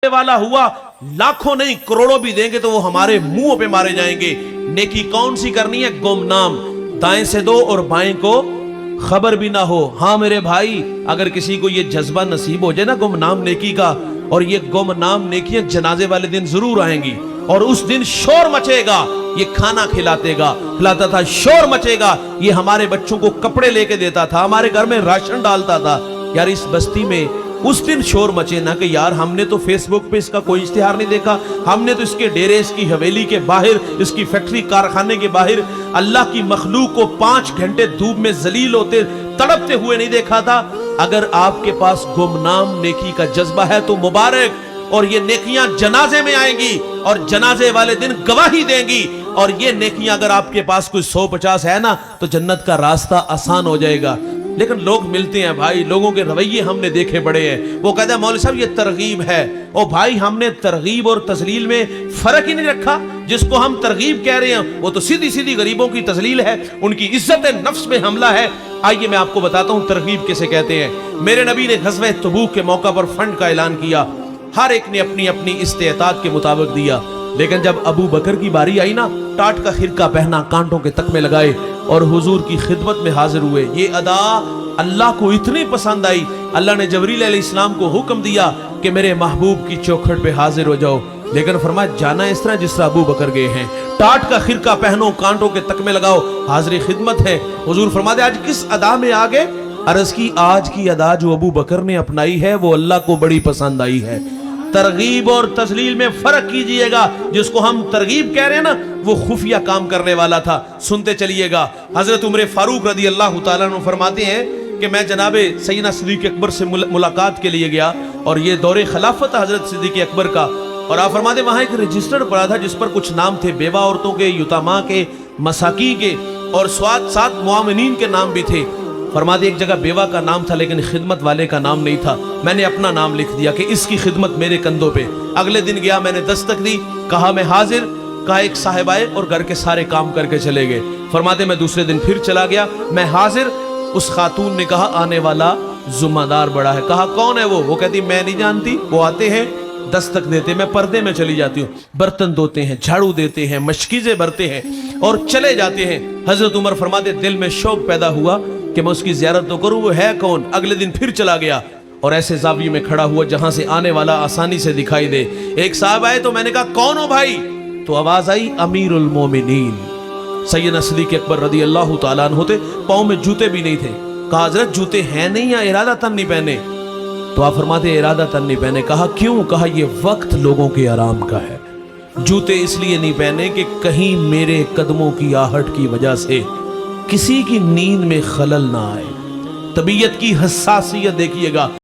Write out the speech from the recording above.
वाला हुआ, लाखों नहीं करोड़ों भी देंगे तो वो हमारे मुंह पे मारे जाएंगे। नेकी कौन सी करनी है? गुमनाम, दाएं से दो और बाएं को खबर भी ना हो। हाँ मेरे भाई, अगर किसी को ये जज्बा नसीब हो जाए ना गुमनाम नेकी का, और ये गुमनाम नेकियां जनाजे वाले दिन जरूर आएंगी, और उस दिन शोर मचेगा। ये खाना खिलाता था, शोर मचेगा। ये हमारे बच्चों को कपड़े लेके देता था, हमारे घर में राशन डालता था। यार इस बस्ती में उस दिन शोर मचे ना कि यार हमने तो फेसबुक पे इसका कोई इश्तिहार नहीं देखा, हमने तो इसके डेरे, इसकी हवेली के बाहर, इसकी फैक्ट्री कारखाने के बाहर अल्लाह की मखलूक को 5 घंटे धूप में जलील होते तड़पते हुए नहीं देखा था। अगर आपके पास गुमनाम नेकी का जज्बा है तो मुबारक, और ये नेकियां जनाजे में आएंगी और जनाजे वाले दिन गवाही देंगी। और ये नेकियां अगर आपके पास कोई 150 है ना तो जन्नत का रास्ता आसान हो जाएगा। लेकिन लोग मिलते हैं भाई, लोगों के रवैये हमने देखे बड़े हैं। वो कहते हैं मौलवी साहब ये तरगीब है। ओ भाई, हमने तरगीब और तजलील में फर्क ही नहीं रखा। जिसको हम तरगीब कह रहे हैं वो तो सीधी सीधी गरीबों की तजलील है, उनकी इज्जत नफ्स में हमला है। आइए मैं आपको बताता हूँ तरगीब किसे कहते हैं। मेरे नबी ने ग़ज़वा तबूक के मौका पर फंड का ऐलान किया, हर एक ने अपनी अपनी इस्तेताद के मुताबिक दिया। लेकिन जब अबू बकर की बारी आई ना, टाट का खिरका पहना, कांटों के तकमे लगाए और हुजूर की खिदमत में हाजिर हुए। ये अदा अल्लाह को इतनी पसंद आई, अल्लाह ने जबरील अलैहिस्सलाम को हुक्म दिया कि मेरे महबूब की चौखट पे हाजिर हो जाओ। लेकिन फरमाया जाना इस तरह जिस तरह अबू बकर गए हैं, टाट का खिरका पहनो, कांटों के तकमे लगाओ, हाजिर खिदमत है। हुजूर फरमाते आज किस अदा में आ गए? अर्ज की आज की अदा जो अबू बकर ने अपनाई है वो अल्लाह को बड़ी पसंद आई है। तरगीब और तजलील में फर्क कीजिएगा। जिसको हम तरगीब कह रहे हैं ना, वो खुफिया काम करने वाला था। सुनते चलिएगा, हजरत उमर फारूक रदी अल्लाह तआला अन्हु फरमाते हैं कि मैं जनाबे सैयदना सिद्दीक़ अकबर से मुलाकात के लिए गया, और ये दौरे खिलाफत हजरत सिद्दीक़ अकबर का। और आप फरमाते वहाँ एक रजिस्टर पड़ा था जिस पर कुछ नाम थे, बेवा औरतों के, युतामा के, मसाकी के, और 7 मुआमिनीन के नाम भी थे। फरमाते एक जगह बेवा का नाम था लेकिन खिदमत वाले का नाम नहीं था। मैंने अपना नाम लिख दिया कि इसकी खिदमत मेरे कंधों पे। अगले दिन गया, मैंने दस्तक दी, कहा मैं हाजिर, कहा एक साहिब आए और घर के सारे काम करके चले गए। फरमाते मैं दूसरे दिन फिर चला गया, मैं हाजिर। उस खातून ने कहा आने वाला जुम्मेदार बड़ा है। कहा कौन है वो कहती मैं नहीं जानती। वो आते हैं, दस्तक देते, मैं पर्दे में चली जाती हूँ, बर्तन धोते हैं, झाड़ू देते हैं, मशकीज़े भरते हैं और चले जाते हैं। हजरत उमर फरमाते दिल में शौक पैदा हुआ कि मैं उसकी ज़ियारत तो करूँ, वो है कौन। अगले दिन फिर चला गया और ऐसे ज़ाविये में खड़ा हुआ जहां से आने वाला आसानी से दिखाई दे। एक साहब आए तो मैंने कहा कौन हो भाई? तो आवाज आई अमीरुल मोमिनीन सैयदना सिद्दीक़ अकबर रदी अल्लाह तआला अन्हु थे। पाँव में जूते भी नहीं थे। कहा हजरत जूते हैं नहीं या इरादतन नहीं पहने? तो आप फरमाते इरादतन नहीं पहने। कहा क्यों? कहा ये वक्त लोगों के आराम का है, जूते इसलिए नहीं पहने कि कहीं मेरे कदमों की आहट की वजह से किसी की नींद में खलल ना आए। तबीयत की हसासियत देखिएगा।